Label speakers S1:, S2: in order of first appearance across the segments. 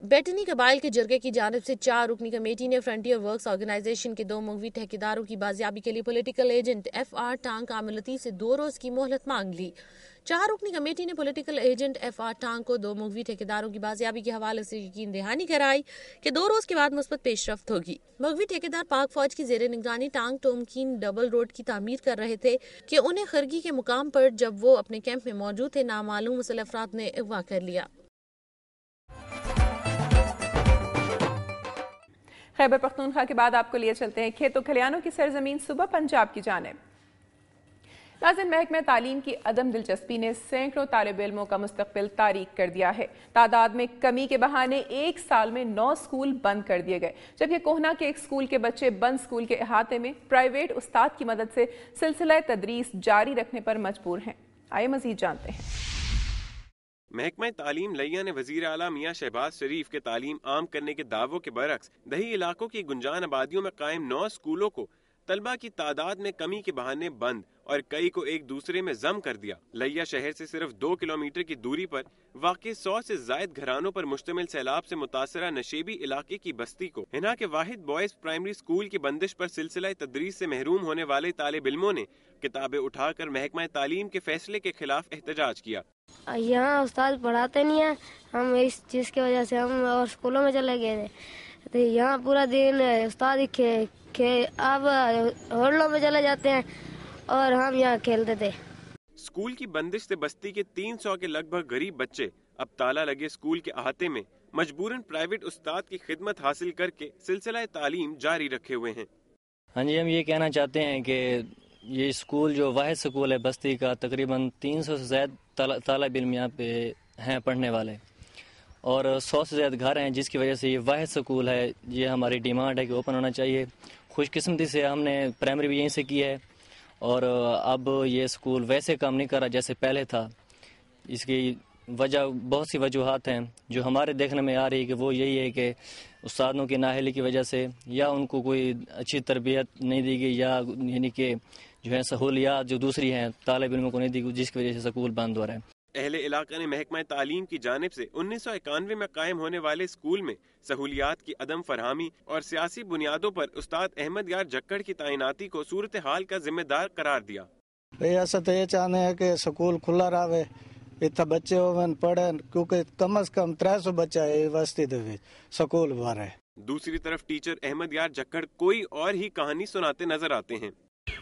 S1: بیٹنی قبائل کے جرگے کی جانب سے 4 رکنی کمیٹی نے فرنٹیئر ورکس آرگنائزیشن کے 2 مغوی ٹھیکیداروں کی بازیابی کے لیے پولیٹیکل ایجنٹ ایف آر ٹانگ کامل لطیف سے 2 روز کی مہلت مانگ لی۔ 4 رکنی کمیٹی نے پولیٹیکل ایجنٹ ایف آر ٹانگ کو 2 مغوی ٹھیکیداروں کی بازیابی کے حوالے سے یقین دہانی کرائی کہ 2 روز کے بعد مثبت پیش رفت ہوگی۔ مغوی ٹھیکیدار پاک فوج کی زیر نگرانی ٹانگ ٹومکین ڈبل روڈ کی تعمیر کر رہے تھے کہ انہیں خرگی کے مقام پر جب وہ اپنے کیمپ میں موجود تھے نامعلوم مسلح افراد نے اغوا کر لیا۔
S2: خیبر پختونخوا کے بعد آپ کو لیے چلتے ہیں کھیتوں کھلیانوں کی سرزمین صوبہ پنجاب کی جانب۔ ناظرین، محکمہ تعلیم کی عدم دلچسپی نے سینکڑوں طالب علموں کا مستقبل تاریک کر دیا ہے۔ تعداد میں کمی کے بہانے 1 سال میں 9 اسکول بند کر دیے گئے، جبکہ کوہنا کے ایک اسکول کے بچے بند اسکول کے احاطے میں پرائیویٹ استاد کی مدد سے سلسلہ تدریس جاری رکھنے پر مجبور ہیں۔ آئے مزید جانتے ہیں۔
S3: محکمہ تعلیم لیا نے وزیر اعلیٰ میاں شہباز شریف کے تعلیم عام کرنے کے دعووں کے برعکس دیہی علاقوں کی گنجان آبادیوں میں قائم 9 اسکولوں کو طلبہ کی تعداد میں کمی کے بہانے بند اور کئی کو ایک دوسرے میں ضم کر دیا۔ لیا شہر سے صرف 2 کلومیٹر کی دوری پر واقع 100 سے زائد گھرانوں پر مشتمل سیلاب سے متاثرہ نشیبی علاقے کی بستی کو ہنا کے واحد بوائز پرائمری اسکول کی بندش پر سلسلہ تدریس سے محروم ہونے والے طالب علموں نے کتابیں اٹھا کر محکمہ تعلیم کے فیصلے کے خلاف احتجاج کیا۔
S4: یہاں استاد پڑھاتے نہیں ہیں، ہم اس چیز کی وجہ سے ہم اور اسکولوں میں چلے گئے تھے۔ یہاں پورا دن استاد اب ہوٹلوں میں چلے جاتے ہیں اور ہم یہاں کھیلتے تھے۔
S3: اسکول کی بندش سے بستی کے 300 کے لگ بھگ غریب بچے اب تالا لگے اسکول کے احاطے میں مجبوراً پرائیویٹ استاد کی خدمت حاصل کر کے سلسلہ تعلیم جاری رکھے ہوئے ہیں۔
S5: ہاں جی، ہم یہ کہنا چاہتے ہیں کہ یہ اسکول جو واحد اسکول ہے بستی کا، تقریباً 300 سے زائد طالب علم یہاں پہ ہیں پڑھنے والے، اور 100 سے زیادہ گھر ہیں، جس کی وجہ سے یہ واحد اسکول ہے۔ یہ ہماری ڈیمانڈ ہے کہ اوپن ہونا چاہیے۔ خوش قسمتی سے ہم نے پرائمری بھی یہیں سے کی ہے، اور اب یہ اسکول ویسے کام نہیں کر رہا جیسے پہلے تھا۔ اس کی وجہ بہت سی وجوہات ہیں جو ہمارے دیکھنے میں آ رہی ہے کہ وہ یہی ہے کہ استادوں کی نااہلی کی وجہ سے، یا ان کو کوئی اچھی تربیت نہیں دی گئی، یا یعنی کہ جو ہے سہولیات جو دوسری ہیں طالب علموں کو نہیں دی گئی، جس کی وجہ سے سکول بند ہو رہا ہے۔
S3: اہل علاقہ نے محکمہ تعلیم کی جانب سے 1991 میں قائم ہونے والے اسکول میں سہولیات کی عدم فراہمی اور سیاسی بنیادوں پر استاد احمد یار جکڑ کی تعیناتی کو صورتحال کا ذمہ دار قرار دیا۔
S6: ایسا تو یہ چاہتے ہیں کہ سکول کھلا رہے، اتنا بچے ہوئے پڑھیں، کیونکہ کم از کم 300 بچہ ہے بستی دے سکول بار ہے۔
S3: دوسری طرف ٹیچر احمد یار جکڑ کوئی اور ہی کہانی سناتے نظر آتے ہیں۔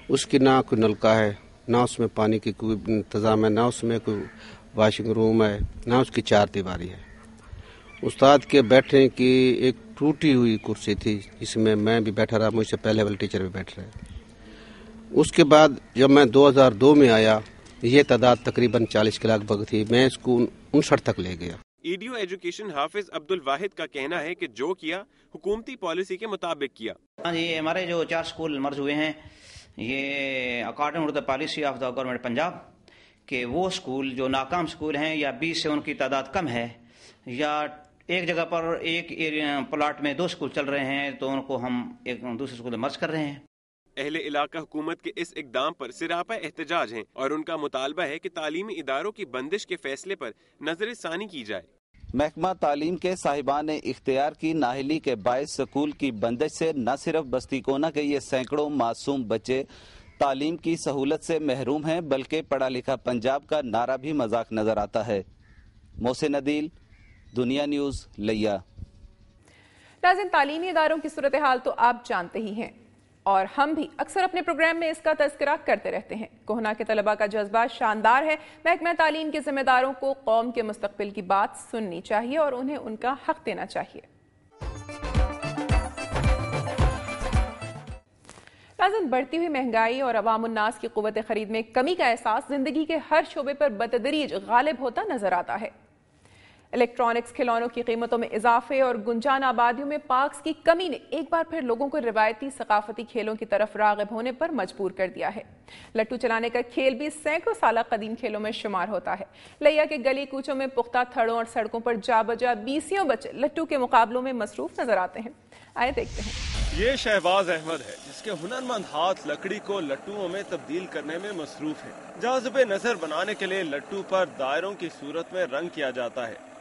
S7: اس کی نہ کوئی نلکا ہے، نہ اس میں پانی کی کوئی انتظام ہے، نہ اس میں کوئی واشنگ روم ہے، نہ اس کی 4 دیواری ہے۔ استاد کے بیٹھنے کی ایک ٹوٹی ہوئی کرسی تھی جس میں میں بھی بیٹھا رہا، مجھ سے پہلے والے ٹیچر بھی بیٹھ رہے۔ اس کے بعد جب میں 2002 میں آیا، یہ تعداد تقریباً 40 کے لگ بھگ تھی، میں اس کو 59 تک لے گیا۔
S3: ای ڈی او ایجوکیشن حافظ عبد الواحد کا کہنا ہے کہ جو کیا حکومتی پالیسی کے مطابق کیا۔
S8: ہاں جی، ہمارے جو 4 اسکول مرج ہوئے ہیں، یہ according to the policy of the government Punjab, کہ وہ اسکول جو ناکام اسکول ہیں یا 20 سے ان کی تعداد کم ہے، یا ایک جگہ پر ایک پلاٹ میں 2 اسکول چل رہے ہیں، تو ان کو ہم ایک دوسرے اسکول میں مرج کر رہے ہیں۔
S3: اہل علاقہ حکومت کے اس اقدام پر سراپا احتجاج ہیں اور ان کا مطالبہ ہے کہ تعلیمی اداروں کی بندش کے فیصلے پر نظر ثانی کی جائے۔
S9: محکمہ تعلیم کے صاحبان اختیار کی نااہلی کے باعث سکول کی بندش سے نہ صرف بستی کونا کے یہ سینکڑوں معصوم بچے تعلیم کی سہولت سے محروم ہیں، بلکہ پڑھا لکھا پنجاب کا نعرہ بھی مذاق نظر آتا ہے۔ محسن عدیل، دنیا نیوز، لیا۔
S2: ناظرین، تعلیمی اداروں کی صورتحال تو آپ جانتے ہی ہیں، اور ہم بھی اکثر اپنے پروگرام میں اس کا تذکرہ کرتے رہتے ہیں۔ کوہنا کے طلباء کا جذبہ شاندار ہے۔ محکمہ تعلیم کے ذمہ داروں کو قوم کے مستقبل کی بات سننی چاہیے اور انہیں ان کا حق دینا چاہیے۔ ناظرین، بڑھتی ہوئی مہنگائی اور عوام الناس کی قوت خرید میں کمی کا احساس زندگی کے ہر شعبے پر بتدریج غالب ہوتا نظر آتا ہے۔ الیکٹرانکس، کھلونوں کی قیمتوں میں اضافے اور گنجان آبادیوں میں پارکس کی کمی نے ایک بار پھر لوگوں کو روایتی ثقافتی کھیلوں کی طرف راغب ہونے پر مجبور کر دیا ہے۔ لٹو چلانے کا کھیل بھی سینکڑوں سالہ قدیم کھیلوں میں شمار ہوتا ہے۔ لیا کے گلی کوچوں میں پختہ تھڑوں اور سڑکوں پر جا بجا 20 بچے لٹو کے مقابلوں میں مصروف نظر آتے ہیں۔ آئے دیکھتے ہیں۔
S10: یہ شہباز احمد ہے جس کے ہنرمند ہاتھ لکڑی کو لٹوؤں میں تبدیل کرنے میں مصروف ہیں۔ جاذب نظر بنانے کے لیے لٹو پر دائروں کی صورت میں رنگ کیا جاتا ہے۔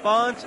S10: 5,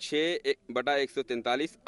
S11: 6/143